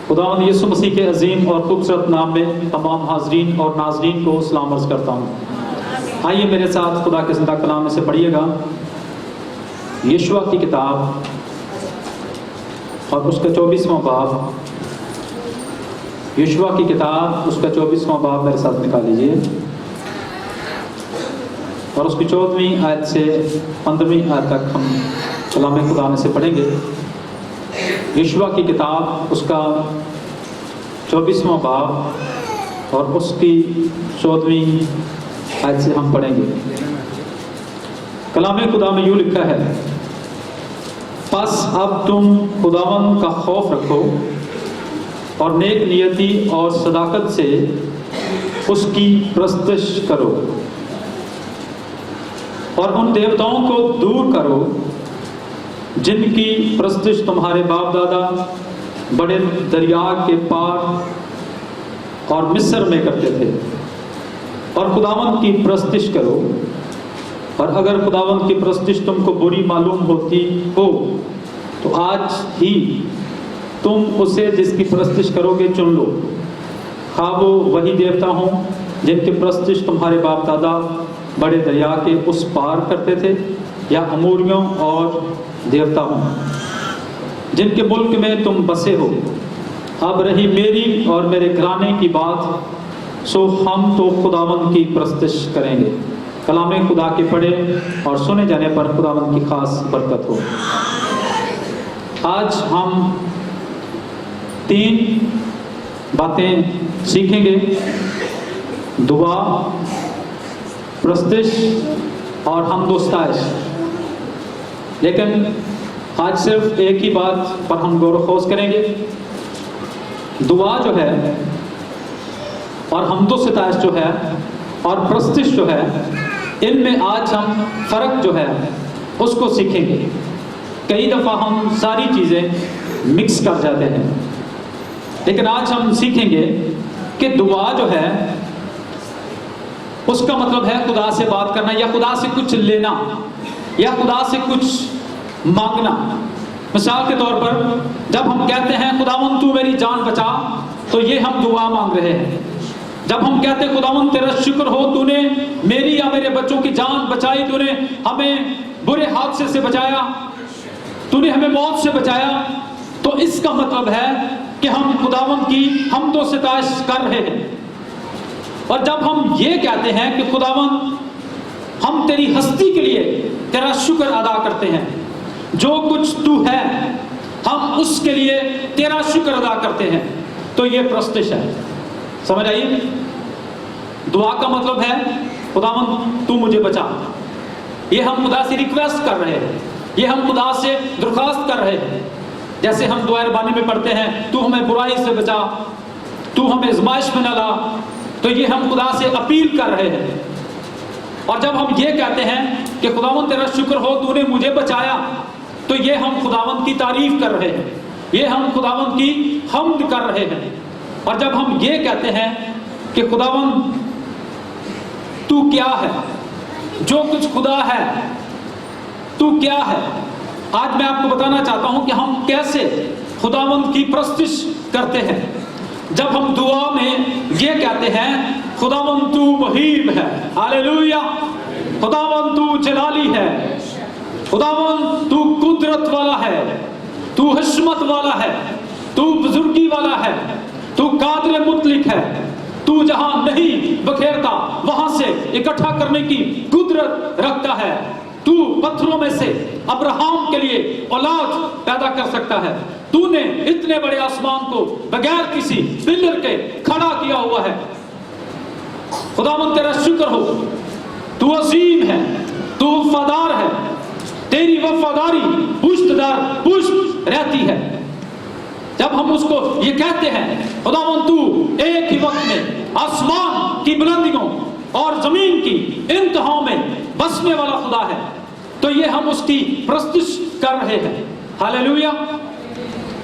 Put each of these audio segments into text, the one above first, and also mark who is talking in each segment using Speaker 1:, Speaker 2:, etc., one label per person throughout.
Speaker 1: خداوند یسوع مسیح کے عظیم اور خوبصورت نام میں تمام حاضرین اور ناظرین کو سلام عرض کرتا ہوں۔ آئیے میرے ساتھ خدا کے زندہ کلام میں سے پڑھیے گا یشوع کی کتاب اور اس کا 24واں باب۔ یشوع کی کتاب اس کا 24واں باب میرے ساتھ نکال لیجیے اور اس کی 14ویں آیت سے 15ویں آیت تک ہم کلام خدا میں سے پڑھیں گے۔ یشوع کی کتاب اس کا 24واں باب اور اس کی 14ویں آیت سے ہم پڑھیں گے۔ کلام خدا میں یوں لکھا ہے، پس اب تم خداوند کا خوف رکھو اور نیک نیتی اور صداقت سے اس کی پرستش کرو اور ان دیوتاؤں کو دور کرو جن کی پرستش تمہارے باپ دادا بڑے دریا کے پار اور مصر میں کرتے تھے، اور خداوند کی پرستش کرو، اور اگر خداوند کی پرستش تم کو بری معلوم ہوتی ہو تو آج ہی تم اسے جس کی پرستش کرو گے چن لو، خواہ وہ وہی دیوتا ہوں جن کی پرستش تمہارے باپ دادا بڑے دریا کے اس پار کرتے تھے، یا اموریوں اور دیوتا ہوں جن کے ملک میں تم بسے ہو۔ اب رہی میری اور میرے گھرانے کی بات، سو ہم تو خداوند کی پرستش کریں گے۔ کلام خدا کے پڑھے اور سنے جانے پر خداوند کی خاص برکت ہو۔ آج ہم 3 باتیں سیکھیں گے، دعا، پرستش اور حمد و ستائش۔ لیکن آج صرف ایک ہی بات پر ہم غور و خوض کریں گے۔ دعا جو ہے اور حمد و ستائش جو ہے اور پرستش جو ہے، ان میں آج ہم فرق جو ہے اس کو سیکھیں گے۔ کئی دفعہ ہم ساری چیزیں مکس کر جاتے ہیں، لیکن آج ہم سیکھیں گے کہ دعا جو ہے اس کا مطلب ہے خدا سے بات کرنا، یا خدا سے کچھ لینا، یا خدا سے کچھ مانگنا۔ مثال کے طور پر جب ہم کہتے ہیں خداوند تو میری جان بچا، تو یہ ہم دعا مانگ رہے ہیں۔ جب ہم کہتے ہیں خداوند تیرا شکر ہو، تو نے میری یا میرے بچوں کی جان بچائی، تو نے ہمیں برے حادثے سے بچایا، تو نے ہمیں موت سے بچایا، تو اس کا مطلب ہے کہ ہم خداوند کی حمد و ستائش کر رہے ہیں۔ اور جب ہم یہ کہتے ہیں کہ خداوند ہم تیری ہستی کے لیے تیرا شکر ادا کرتے ہیں، جو کچھ تو ہے ہم اس کے لیے تیرا شکر ادا کرتے ہیں، تو یہ پرستش ہے۔ سمجھ آئیے؟ دعا کا مطلب ہے خداوند تو مجھے بچا، یہ ہم خدا سے ریکویسٹ کر رہے ہیں، یہ ہم خدا سے درخواست کر رہے ہیں۔ جیسے ہم دعائے ربانی میں پڑھتے ہیں، تو ہمیں برائی سے بچا، تو ہمیں آزمائش میں نہ لا، تو یہ ہم خدا سے اپیل کر رہے ہیں۔ اور جب ہم یہ کہتے ہیں کہ خداوند تیرا شکر ہو تو نے مجھے بچایا، تو یہ ہم خداوند کی تعریف کر رہے ہیں، یہ ہم خداوند کی حمد کر رہے ہیں۔ اور جب ہم یہ کہتے ہیں کہ خداوند تو کیا ہے، جو کچھ خدا ہے تو کیا ہے، آج میں آپ کو بتانا چاہتا ہوں کہ ہم کیسے خداوند کی پرستش کرتے ہیں۔ جب ہم دعا میں یہ کہتے ہیں خداوند تو مہیب ہے، ہاللیلویا، خداوند تو جلالی ہے، خداوند تو قدرت والا ہے، تو حشمت والا ہے، تو بزرگی والا ہے، تو قادر مطلق ہے، تو جہاں نہیں بکھیرتا وہاں سے اکٹھا کرنے کی قدرت رکھتا ہے، تو پتھروں میں سے ابراہیم کے لیے اولاد پیدا کر سکتا ہے، تو نے اتنے بڑے آسمان کو بغیر کسی پلر کے کھڑا کیا ہوا ہے۔ خداوند تیرا شکر ہو، تو عظیم ہے، تو وفادار ہے، تیری وفاداری پشت در پشت رہتی ہے۔ جب ہم اس کو یہ کہتے ہیں خداوند تو ایک ہی وقت میں آسمان کی بلندیوں اور زمین کی انتہاؤں میں بسنے والا خدا ہے، تو یہ ہم اس کی پرستش کر رہے ہیں۔ ہاللیلویا۔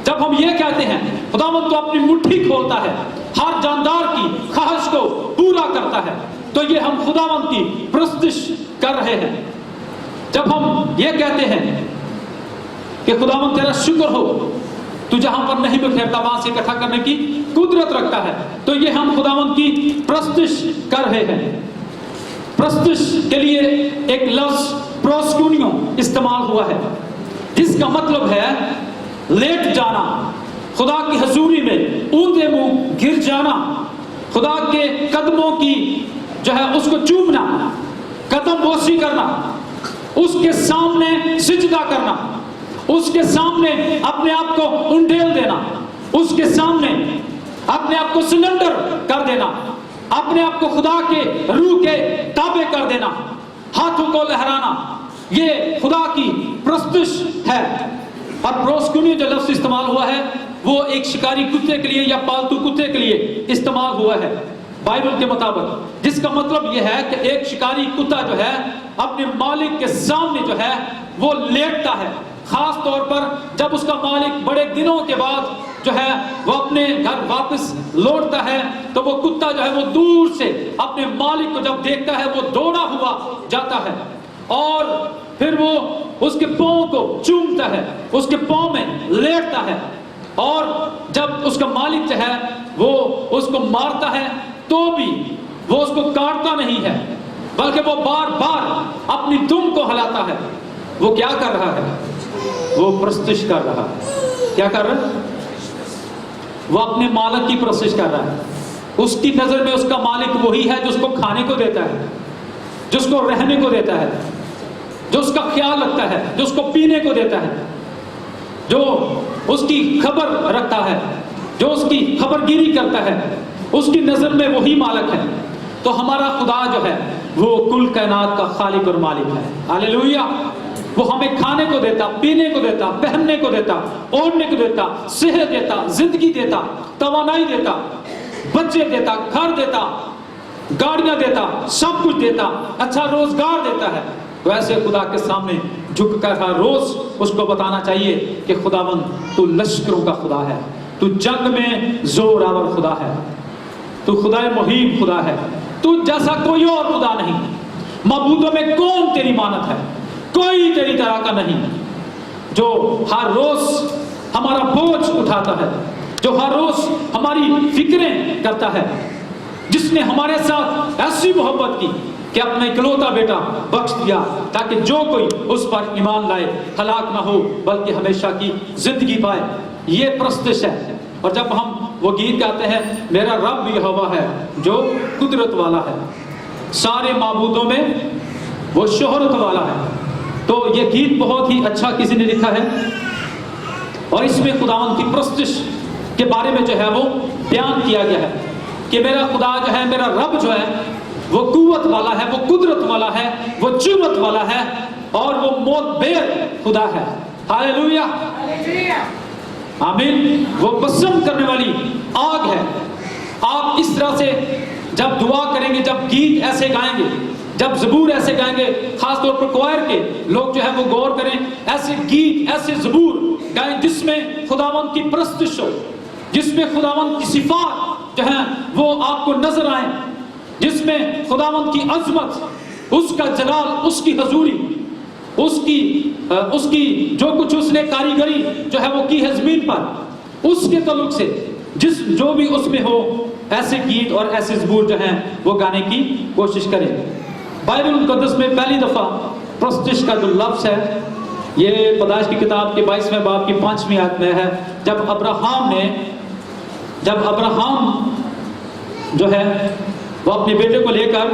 Speaker 1: جب ہم یہ کہتے ہیں خداوند تو اپنی مٹھی کھولتا ہے، ہر جاندار کی خواہش کو پورا کرتا ہے، تو یہ ہم خداوند کی پرستش کر رہے ہیں۔ جب ہم یہ کہتے ہیں کہ خداوند تیرا شکر ہو، تو جہاں پر نہیں بکھیرتا وہاں سے اکٹھا کرنے کی قدرت رکھتا ہے. تو یہ ہم خداوند کی پرستش کر رہے ہیں. پرستش کے لیے ایک لفظ پروسکونیو استعمال ہوا ہے جس کا مطلب ہے لیٹ جانا, خدا کی حضوری میں اونچے منہ گر جانا, خدا کے قدموں کی جو ہے اس کو چومنا, قدم بوسی کرنا, اس کے سامنے سجدہ کرنا, اس کے سامنے اپنے آپ کو انڈیل دینا, اس کے سامنے اپنے آپ کو سلنڈر کر دینا, اپنے آپ کو خدا کے روح کے تابع کر دینا, ہاتھوں کو لہرانا, یہ خدا کی پرستش ہے. اور پروسکونی جو لفظ استعمال ہوا ہے وہ ایک شکاری کتے کے لیے یا پالتو کتے کے لیے استعمال ہوا ہے بائبل کے مطابق, جس کا مطلب یہ ہے کہ ایک شکاری کتا جو ہے اپنے مالک کے سامنے جو ہے وہ لیٹتا ہے, خاص طور پر جب اس کا مالک بڑے دنوں کے بعد جو ہے وہ اپنے گھر واپس لوٹتا ہے تو وہ کتا جو ہے وہ دور سے اپنے مالک کو جب دیکھتا ہے وہ دوڑا ہوا جاتا ہے اور پھر وہ اس کے پاؤں کو چومتا ہے, اس کے پاؤں میں لیٹتا ہے, اور جب اس کا مالک جو ہے وہ اس کو مارتا ہے تو بھی وہ اس کو کاٹتا نہیں ہے بلکہ وہ بار بار اپنی دم کو ہلاتا ہے. وہ کیا کر رہا ہے؟ وہ پرستش کر رہا ہے. کیا کر رہا ہے؟ وہ اپنے مالک کی پرستش کر رہا ہے. اس کی نظر میں اس کا مالک وہی ہے جو اس کو کھانے کو دیتا ہے, جس کو رہنے کو دیتا ہے, جو اس کا خیال رکھتا ہے, جو اس کو پینے کو دیتا ہے, جو اس کی خبر رکھتا ہے, جو اس کی خبر گیری کرتا ہے. اس کی نظر میں وہی مالک ہے. تو ہمارا خدا جو ہے وہ کل کائنات کا خالق اور مالک ہے. ہاللیلویا. وہ ہمیں کھانے کو دیتا, پینے کو دیتا, پہننے کو دیتا, اوڑھنے کو دیتا, صحت دیتا, زندگی دیتا, توانائی دیتا, بچے دیتا, گھر دیتا, گاڑیاں دیتا, سب کچھ دیتا, اچھا روزگار دیتا ہے. تو ایسے خدا کے سامنے جھک کر ہر روز اس کو بتانا چاہیے کہ خداوند تو لشکروں کا خدا ہے, تو جنگ میں زور آور خدا ہے, تو خدا محیب خدا ہے, تو جیسا کوئی اور خدا نہیں. معبودوں میں کون تیری مانت ہے؟ کوئی تیری طرح کا نہیں, جو ہر روز ہمارا بوجھ اٹھاتا ہے, جو ہر روز ہماری فکریں کرتا ہے, جس نے ہمارے ساتھ ایسی محبت کی کہ اپنا اکلوتا بیٹا بخش دیا تاکہ جو کوئی اس پر ایمان لائے ہلاک نہ ہو بلکہ ہمیشہ کی زندگی پائے. یہ پرستش ہے. اور جب ہم وہ گیت گاتے ہیں میرا رب یہوہ ہے جو قدرت والا ہے, سارے معبودوں میں وہ شہرت والا ہے, تو یہ گیت بہت ہی اچھا کسی نے لکھا ہے اور اس میں خداوند کی پرستش کے بارے میں جو ہے وہ بیان کیا گیا ہے کہ میرا خدا جو ہے, میرا رب جو ہے وہ قوت والا ہے, وہ قدرت والا ہے, وہ جرأت والا ہے اور وہ موت بیر خدا ہے. ہاللیلویا, آمین. وہ بسم کرنے والی آگ ہے. آپ اس طرح سے جب دعا کریں گے, جب گیت ایسے گائیں گے, جب زبور ایسے گائیں گے, خاص طور پر کوائر کے لوگ جو ہے وہ غور کریں, ایسے گیت ایسے زبور گائیں جس میں خداوند کی پرستش ہو, جس میں خداوند کی صفات جو ہیں وہ آپ کو نظر آئیں, جس میں خداوند کی عظمت, اس کا جلال, اس کی حضوری, اس کی جو کچھ اس نے کاریگری جو ہے وہ کی ہے زمین پر, اس کے تعلق سے جو بھی اس میں ہو, ایسے گیت اور ایسے زبور جو ہیں وہ گانے کی کوشش کریں. بائبل مقدس میں پہلی دفعہ پرستش کا جو لفظ ہے یہ پیدائش کی کتاب کے 22ویں باب کی 5ویں آیت میں ہے. جب ابراہم جو ہے وہ اپنے بیٹے کو لے کر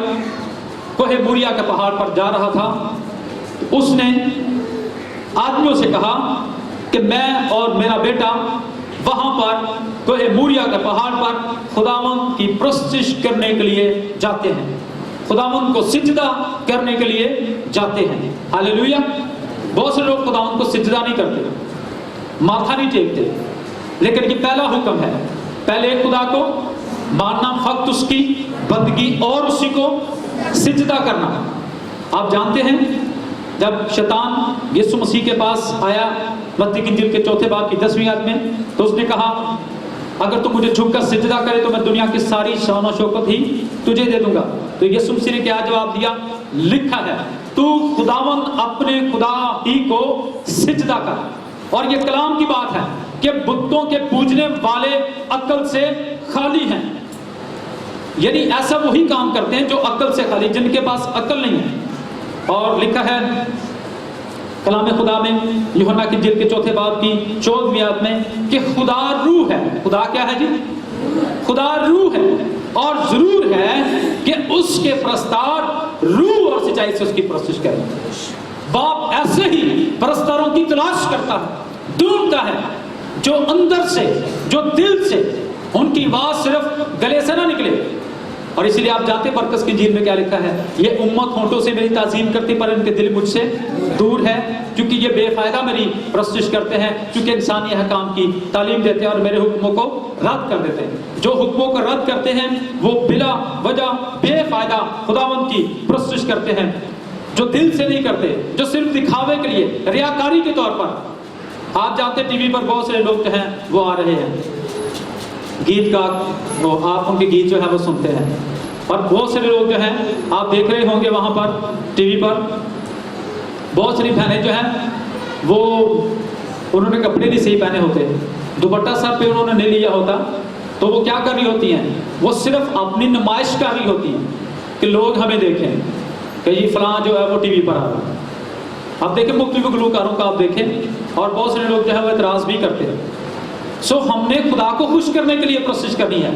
Speaker 1: کوہ موریا کے پہاڑ پر جا رہا تھا, اس نے آدمیوں سے کہا کہ میں اور میرا بیٹا وہاں پر کوہ موریا کے پہاڑ پر خداوند کی پرستش کرنے کے لیے جاتے ہیں, خداوند کو سجدہ کرنے کے لیے جاتے ہیں. ہاللیلویا. بہت سے لوگ خداوند کو سجدہ نہیں کرتے, ماتھا نہیں ٹیکتے, لیکن یہ پہلا حکم ہے, پہلے خدا کو ماننا, فقط اس کی بندگی اور اسی کو سجدہ کرنا. آپ جانتے ہیں جب شیطان یسوع مسیح کے پاس آیا متی کی انجیل کے 4 باب کی 10ویں آیت میں, تو اس نے کہا اگر تو مجھے جھک کر سجدہ کرے تو میں دنیا کی ساری شان و شوکت ہی تجھے دے دوں گا. تو یسوع مسیح نے کیا جواب دیا؟ لکھا ہے تو خداوند اپنے خدا ہی کو سجدہ کر. اور یہ کلام کی بات ہے, کہ بتوں کے پوجنے والے عقل سے خالی ہیں، یعنی ایسا وہی کام کرتے ہیں جو عقل سے خالی، جن کے پاس عقل نہیں ہے۔ اور لکھا ہے کلام خدا میں یوحنا کی جلد کے 4 باب کی 14ویں آیت میں کہ خدا روح ہے۔ خدا کیا ہے جی؟ خدا روح ہے، اور ضرور ہے کہ اس کے پرستار روح اور سچائی سے اس کی پرستش کریں۔ باپ ایسے ہی پرستاروں کی تلاش کرتا ہے، ڈھونڈتا ہے، جو اندر سے، جو دل سے، ان کی آواز صرف گلے سے نہ نکلے۔ اور اسی لیے آپ جانتے ہیں مرکز کی انجیل میں کیا لکھا ہے؟ یہ امت ہونٹوں سے میری تعظیم کرتی پر ان کے دل مجھ سے دور ہے، کیونکہ یہ بے فائدہ میری پرستش کرتے ہیں، کیونکہ انسانی احکام کی تعلیم دیتے ہیں اور میرے حکموں کو رد کر دیتے ہیں۔ جو حکموں کو رد کرتے ہیں وہ بلا وجہ بے فائدہ خداوند کی پرستش کرتے ہیں، جو دل سے نہیں کرتے، جو صرف دکھاوے کے لیے، ریاکاری کے طور پر۔ آپ جانتے ٹی وی پر بہت سے لوگ جو ہیں وہ آ رہے ہیں، گیت کا وہ آپ ان کے گیت جو ہے وہ سنتے ہیں، اور بہت سے لوگ جو ہیں آپ دیکھ رہے ہوں گے وہاں پر ٹی وی پر بہت ساری بہنیں جو ہیں وہ انہوں نے کپڑے نہیں صحیح پہنے ہوتے، دوپٹہ سر پہ انہوں نے نہیں لیا ہوتا، تو وہ کیا کر رہی ہوتی ہیں؟ وہ صرف اپنی نمائش کر رہی ہوتی ہیں کہ لوگ ہمیں دیکھیں کہ یہ فلاں جو ہے وہ ٹی وی پر آ رہا ہے۔ آپ دیکھیں مختلف گلوکاروں کا آپ دیکھیں، اور بہت سارے لوگ جو ہے وہ اعتراض بھی کرتے ہیں۔ سو ہم نے خدا کو خوش کرنے کے لیے پرستش کرنی ہے،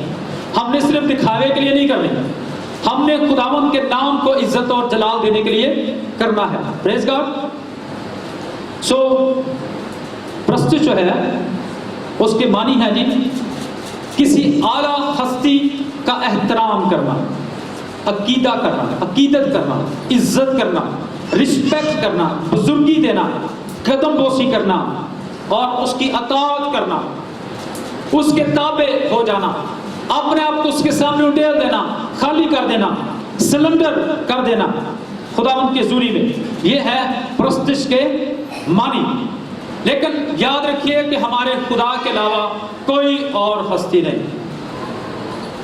Speaker 1: ہم نے صرف دکھاوے کے لیے نہیں کرنی، ہم نے خداوند کے نام کو عزت اور جلال دینے کے لیے کرنا ہے۔ پریز گاڈ۔ سو پرستش جو ہے اس کے معنی ہے جی کسی اعلیٰ ہستی کا احترام کرنا، عقیدہ کرنا، عقیدت کرنا، عزت کرنا، رسپیکٹ کرنا، بزرگی دینا، قدم بوسی کرنا اور اس کی اطاعت کرنا، اس کے تابع ہو جانا، اپنے آپ کو اس کے سامنے اڈیل دینا، خالی کر دینا، سلنڈر کر دینا خداوند کی حضوری میں، یہ ہے پرستش کے معنی۔ لیکن یاد رکھیے کہ ہمارے خدا کے علاوہ کوئی اور ہستی نہیں،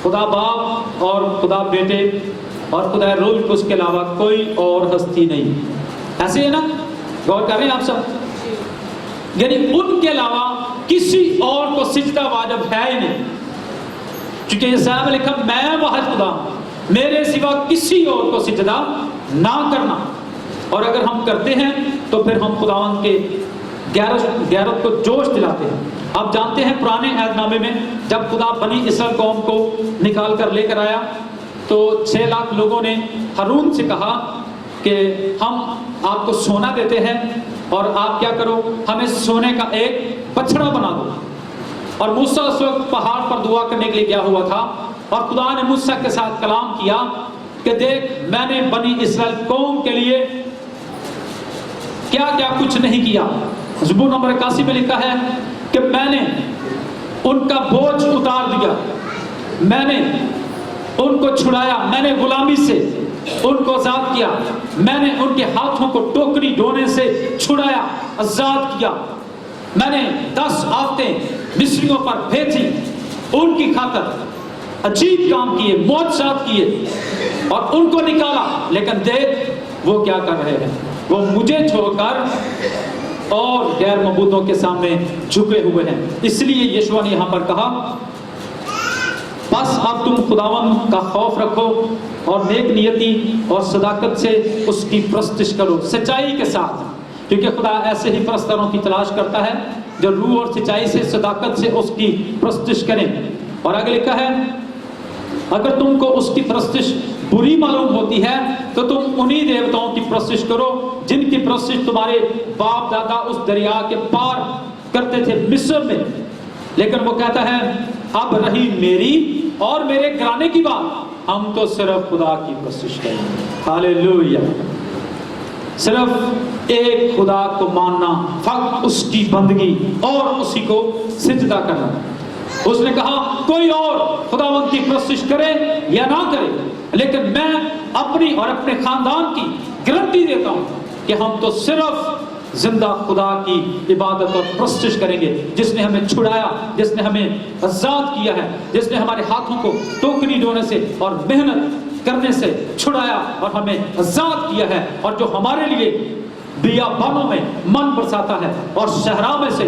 Speaker 1: خدا باپ اور خدا بیٹے اور خدا روح القدس کے علاوہ کوئی اور ہستی نہیں۔ ایسے ہے نا؟ غور کر رہے ہیں آپ سب؟ یعنی ان کے علاوہ کسی اور کو سجدہ واجب ہے ہی نہیں، چونکہ یسایا میں لکھا میں واحد خدا ہوں، میرے سوا کسی اور کو سجدہ نہ کرنا۔ اور اگر ہم کرتے ہیں تو پھر ہم خداوند کے غیرت کو جوش دلاتے ہیں۔ آپ جانتے ہیں پرانے عہد نامے میں جب خدا بنی اسرائیل قوم کو نکال کر لے کر آیا تو 6 لاکھ لوگوں نے ہارون سے کہا کہ ہم آپ کو سونا دیتے ہیں اور آپ کیا کرو، ہمیں سونے کا ایک بچڑا بنا دو۔ اور موسیٰ اس وقت پہاڑ پر دعا کرنے کے لیے گیا ہوا تھا، اور خدا نے موسیٰ کے ساتھ کلام کیا کہ دیکھ میں نے بنی اسرائیل قوم کے لیے کیا کیا کچھ نہیں کیا۔ زبور نمبر 81 میں لکھا ہے کہ میں نے ان کا بوجھ اتار دیا، میں نے ان کو چھڑایا، میں نے غلامی سے ان کو آزاد کیا، میں نے ان کے ہاتھوں کو ٹوکری ڈھونے سے چھڑایا، آزاد کیا، میں نے 10 آفتیں مصریوں پر بھیجی، ان کی خاطر عجیب کام کیے، معجزات کیے اور ان کو نکالا۔ لیکن دیکھ وہ کیا کر رہے ہیں، وہ مجھے چھوڑ کر اور غیر معبودوں کے سامنے جھکے ہوئے ہیں۔ اس لیے یشوع نے یہاں پر کہا بس اب تم خداوند کا خوف رکھو اور نیک نیتی اور صداقت سے اس کی پرستش کرو، سچائی کے ساتھ، کیونکہ خدا ایسے ہی پرستاروں کی تلاش کرتا ہے جو روح اور سچائی سے، صداقت سے اس کی پرستش کریں۔ اور آگے لکھا ہے اگر تم کو اس کی پرستش بری معلوم ہوتی ہے تو تم انہی دیوتاؤں کی پرستش کرو جن کی پرستش تمہارے باپ دادا اس دریا کے پار کرتے تھے مصر میں۔ لیکن وہ کہتا ہے اب رہی میری اور میرے گھرانے کی بات، ہم تو صرف خدا کی پرستش کریں گے۔ ہاللیلویہ۔ صرف ایک خدا کو ماننا، فقط اس کی بندگی اور اسی کو سجدہ کرنا۔ اس نے کہا کوئی اور خداوند کی پرستش کرے یا نہ کرے، لیکن میں اپنی اور اپنے خاندان کی گارنٹی دیتا ہوں کہ ہم تو صرف زندہ خدا کی عبادت اور پرستش کریں گے، جس نے ہمیں چھڑایا، جس نے ہمیں آزاد کیا ہے، جس نے ہمارے ہاتھوں کو ٹوکری ڈھونے سے اور محنت کرنے سے چھڑایا اور ہمیں آزاد کیا ہے، اور جو ہمارے لیے بیابانوں میں من برساتا ہے اور صحرا میں سے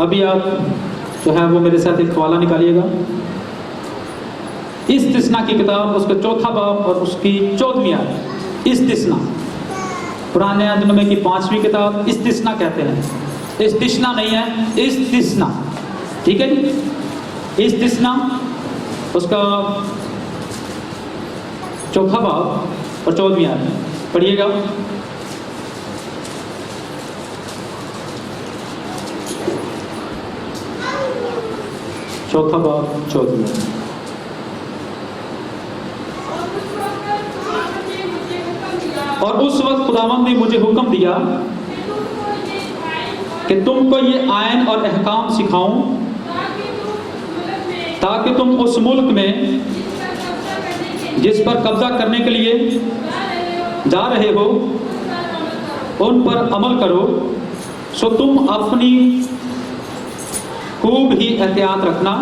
Speaker 1: ابھی آپ جو ہے وہ میرے ساتھ ایک حوالہ نکالیے گا، استثناء کی کتاب، اس کا 4واں باب اور اس کی 14ویں آیت۔ استثناء پرانے عہد نامے کی 5ویں کتاب، استثناء کہتے ہیں، استثناء نہیں ہے، استثناء، ٹھیک ہے جی۔ استثناء اس کا 4واں باب اور 14ویں آیت پڑھیے گا۔ چوتھا باب 14ویں آیت۔ اور اس وقت خداوند نے مجھے حکم دیا کہ تم کو یہ آئین اور احکام سکھاؤں تاکہ تم اس ملک میں جس پر قبضہ کرنے کے لیے جا رہے ہو ان پر عمل کرو، سو تم اپنی خوب ہی احتیاط رکھنا،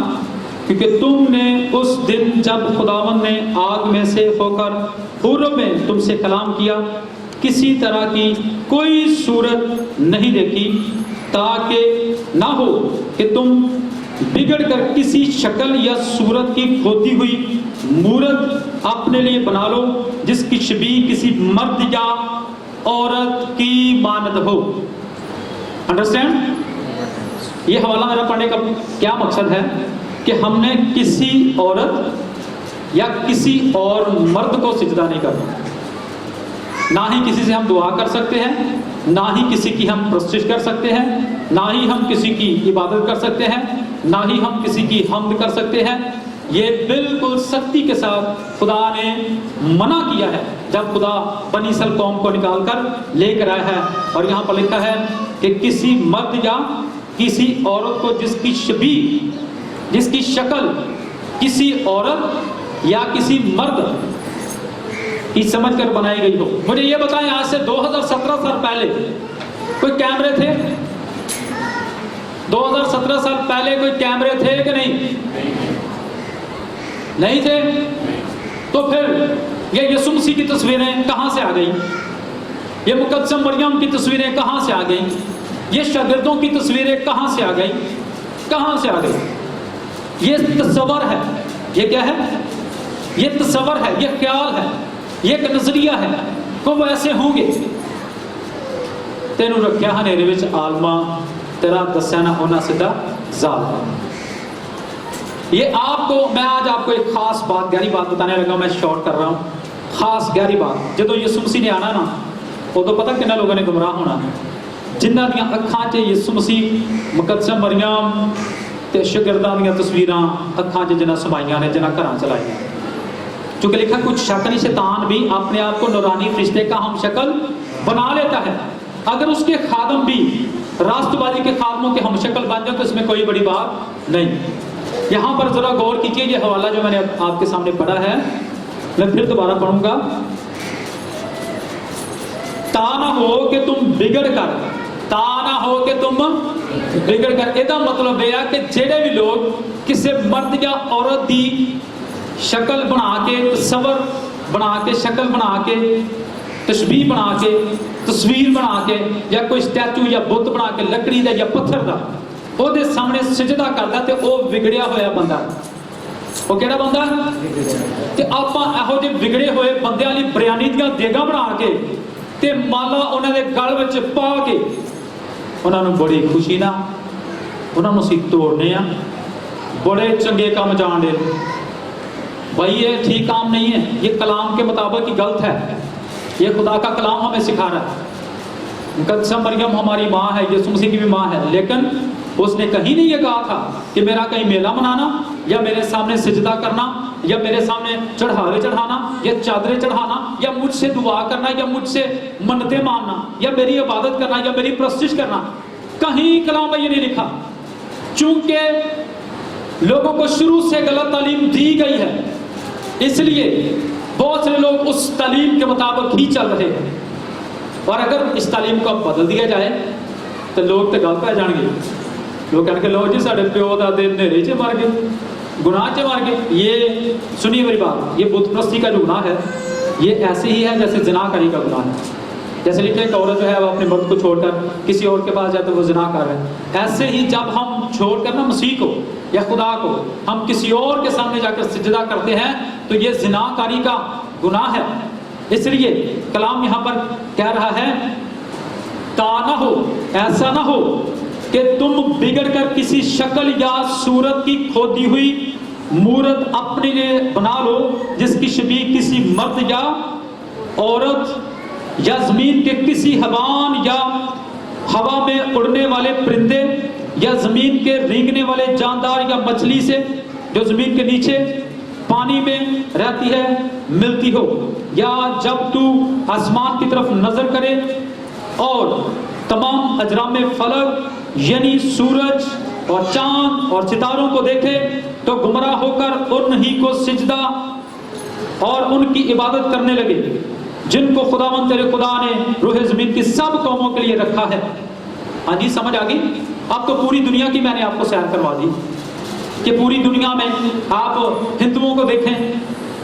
Speaker 1: کیونکہ تم نے اس دن جب خداوند نے آگ میں سے ہو کر حوروں میں تم سے کلام کیا کسی طرح کی کوئی صورت نہیں دیکھی، تاکہ نہ ہو کہ تم بگڑ کر کسی شکل یا صورت کی کھوتی ہوئی مورت اپنے لیے بنا لو جس کی شبیہ کسی مرد یا عورت کی مانند ہو۔ انڈرسٹینڈ؟ یہ حوالہ میرا پڑھنے کا کیا مقصد ہے کہ ہم نے کسی عورت یا کسی اور مرد کو سجدہ نہیں کرنا، نہ ہی کسی سے ہم دعا کر سکتے ہیں، نہ ہی کسی کی ہم پرستش کر سکتے ہیں، نہ ہی ہم کسی کی عبادت کر سکتے ہیں، نہ ہی ہم کسی کی حمد کر سکتے ہیں۔ یہ بالکل سختی کے ساتھ خدا نے منع کیا ہے جب خدا بنی اسرائیل قوم کو نکال کر لے کر آیا ہے، اور یہاں پر لکھا ہے کہ کسی مرد یا کسی عورت کو جس کی شبیہ، جس کی شکل کسی عورت یا کسی مرد کی سمجھ کر بنائی گئی ہو۔ مجھے یہ بتائیں، آج سے 2017 سال پہلے کوئی کیمرے تھے؟ 2017 سال پہلے کوئی کیمرے تھے کہ نہیں تھے؟ تو پھر یہ یسوع مسیح کی تصویریں کہاں سے آ گئی؟ یہ مقدسہ مریم کی تصویریں کہاں سے آ گئیں؟ یہ شاگردوں کی تصویریں کہاں سے آ گئیں؟ کہاں سے آ گئی؟ یہ تصور ہے، یہ کیا ہے؟ یہ تصور ہے، یہ خیال ہے، یہ ایک نظریہ ہے کہ وہ ایسے ہوں گے۔ تینوں رکھیا ہنیرے وچ عالمہ تیرا دسیا نہ ہونا سدھا ظالم۔ یہ میں آج آپ کو ایک خاص بات، گہری بات بتانے لگا، میں شارٹ کر رہا ہوں، خاص گہری بات۔ جدو یسوع مسیح نے آنا نا، وہ تو پتہ کتنا لوگوں نے گمراہ ہونا ہے، جنہ دیاں اکھاں چ یسوع مسیح مقدسہ مریم تے شاگرداں دیاں تصویراں اکھاں چ جنہ سمائیاں نے، جنہ گھراں چلائیاں۔ چونکہ لکھا کچھ شک نہیں، شیطان بھی اپنے آپ کو نورانی فرشتے کا ہم شکل بنا لیتا ہے۔ اگر اس کے خادم بھی راست بازی کے خادموں کے ہم شکل بن جائے تو اس میں کوئی بڑی بات نہیں۔ یہاں پر ذرا غور کیجیے، یہ حوالہ جو میں نے آپ کے سامنے پڑھا ہے، میں پھر دوبارہ پڑھوں گا۔ تا نہ ہو کہ تم بگڑ کر، تا نہ ہو کہ تم بگڑ کر، یہ مطلب یہ ہے کہ جڑے بھی لوگ کسی مرد یا عورت دی شکل بنا کے، تصور بنا کے، شکل بنا کے، تشبیہ بنا کے، تصویر بنا کے، یا کوئی سٹیچو یا بت بنا کے لکڑی دا یا پتھر دا وہ دے سامنے سجدہ کردا تے وہ بگڑیا ہویا بندہ، وہ کیڑا بندہ؟ تے آپاں ایہو جے بگڑے ہوئے بندیاں لئی بریانی دیاں دیگاں بنا کے تے مالا انہاں دے گل وچ پا کے انہاں نوں بڑی خوشی نال انہاں نوں سی توڑنے آ، بڑے چنگے کام جان دے۔ بھائی یہ ٹھیک کام نہیں ہے، یہ کلام کے مطابق ہی غلط ہے، یہ خدا کا کلام ہمیں سکھا رہا ہے۔ مقدسہ مریم ہماری ماں ہے، یسوع مسیح کی بھی ماں ہے، لیکن اس نے کہیں نہیں یہ کہا تھا کہ میرا کہیں میلہ منانا یا میرے سامنے سجدہ کرنا یا میرے سامنے چڑھاوے چڑھانا یا چادریں چڑھانا یا مجھ سے دعا کرنا یا مجھ سے منتیں ماننا یا میری عبادت کرنا یا میری پرستش کرنا، کہیں کلام میں یہ نہیں لکھا۔ چونکہ لوگوں کو شروع سے غلط تعلیم دی گئی ہے، اس لیے بہت سے لوگ اس تعلیم کے مطابق ہی چل رہے ہیں، اور اگر اس تعلیم کو بدل دیا جائے تو لوگ تو غلط پہ جان گے۔ لوگ کہنے کہ لو جی ساڑھے پیو دادے نیرے چ مر گئے، گناہ چ مر گئے۔ یہ سنیے میری بات، یہ بت پرستی کا جو گناہ ہے یہ ایسے ہی ہے جیسے زنا کاری کا گناہ ہے، جیسے لکھا ہے ایک عورت جو ہے وہ اپنے مرد کو چھوڑ کر کسی اور کے پاس جائے تو وہ زنا کر رہے ہیں، ایسے ہی جب ہم چھوڑ کر نا مسیح کو یا خدا کو ہم کسی اور کے سامنے جا کر سجدہ کرتے ہیں تو یہ زنا کاری کا گناہ ہے۔ اس لیے کلام یہاں پر کہہ رہا ہے نہ ہو، ایسا نہ ہو کہ تم بگڑ کر کسی شکل یا صورت کی کھودی ہوئی مورت اپنے لیے بنا لو جس کی شبیہ کسی مرد یا عورت یا زمین کے کسی حیوان یا ہوا میں اڑنے والے پرندے یا زمین کے رینگنے والے جاندار یا مچھلی سے جو زمین کے نیچے پانی میں رہتی ہے ملتی ہو، یا جب تو آسمان کی طرف نظر کرے اور تمام اجرام فلک یعنی سورج اور چاند اور ستاروں کو دیکھے تو گمراہ ہو کر ان ہی کو سجدہ اور ان کی عبادت کرنے لگے جن کو خداوند تیرے خدا نے روح زمین کی سب قوموں کے لیے رکھا ہے۔ ہاں جی، سمجھ آ گئی؟ اب تو پوری دنیا کی میں نے آپ کو سیر کروا دی کہ پوری دنیا میں آپ ہندوؤں کو دیکھیں،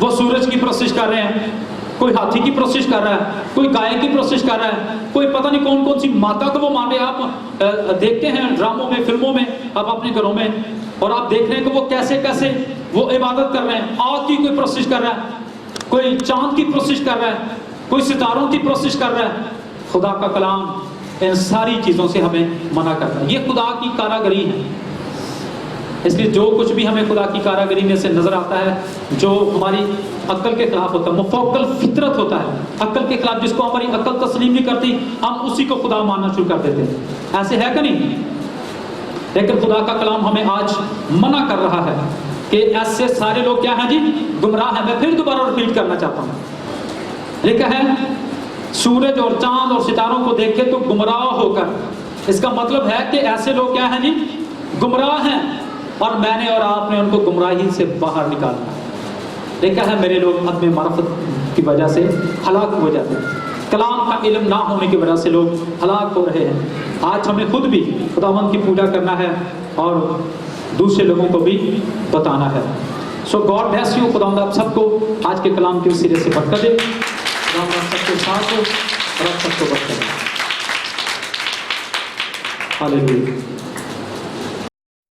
Speaker 1: وہ سورج کی پرستش کر رہے ہیں، کوئی ہاتھی کی پرستش کر رہا ہے، کوئی گائے کی پرستش کر رہا ہے، کوئی پتہ نہیں کون کون سی ماتا کو وہ مان رہے ہیں۔ آپ دیکھتے ہیں ڈراموں میں، فلموں میں، آپ اپنے گھروں میں، اور آپ دیکھ رہے ہیں کہ وہ کیسے کیسے وہ عبادت کر رہے ہیں۔ آگ کی کوئی پرستش کر رہا ہے، کوئی چاند کی پرستش کر رہا ہے، کوئی ستاروں کی پرستش کر رہا ہے۔ خدا کا کلام ان ساری چیزوں سے ہمیں منع کرتا ہے۔ یہ خدا کی کاراگری ہے۔ اس لیے جو کچھ بھی ہمیں خدا کی کاراگری میں سے نظر آتا ہے، جو ہماری عقل کے خلاف ہوتا ہے، مفوق الفطرت ہوتا ہے، عقل کے خلاف، جس کو ہماری عقل تسلیم نہیں کرتی، ہم اسی کو خدا ماننا شروع کر دیتے ہیں۔ ایسے ہے کہ نہیں؟ لیکن خدا کا کلام ہمیں آج منع کر رہا ہے کہ ایسے سارے لوگ کیا ہیں جی؟ گمراہ ہیں۔ میں پھر دوبارہ ریپیٹ کرنا چاہتا ہوں، لکھا ہے سورج اور چاند اور ستاروں کو دیکھے تو گمراہ ہو کر، اس کا مطلب ہے کہ ایسے لوگ کیا ہیں جی؟ گمراہ ہیں، اور میں نے اور آپ نے ان کو گمراہی سے باہر نکالا۔ لکھا ہے میرے لوگ عدم معرفت کی وجہ سے ہلاک ہو جاتے ہیں، کلام کا علم نہ ہونے کی وجہ سے لوگ ہلاک ہو رہے ہیں۔ آج ہمیں خود بھی خداوند کی پوجا کرنا ہے اور دوسرے لوگوں کو بھی بتانا ہے۔ So God bless you. خداوند آپ سب کو آج کے کلام کے وسیلے سے برکت دے، خداوند آپ سب کے ساتھ ہو اور آپ سب کو برکت دے۔ ہاللیلویا۔